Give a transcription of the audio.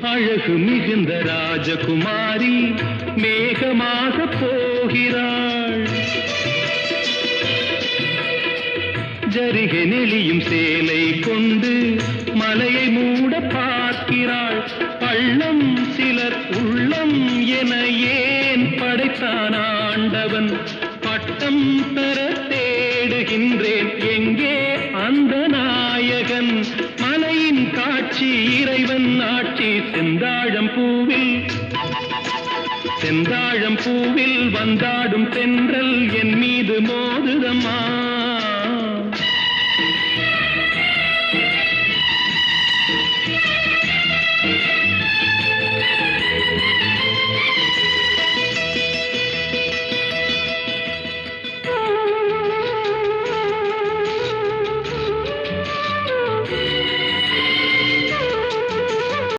அழகு மிகுந்த ராஜகுமாரி மேகமாக போகிறாள். ஜரிகை நெளியும் சேலை கொண்டு மலையை மூட பார்க்கிறாள். பள்ளம் சிலர் உள்ளம் என ஏன் படைத்தான் ஆண்டவன்? பட்டம் பெற தேடுகின்றேன், எங்கே அந்த நாயகன்? மலையின் காட்சி இறைவன் ஆட்சி. செந்தாழம் பூவில் வந்தாடும் தென்றல் என் மீது மோதுதம்மா.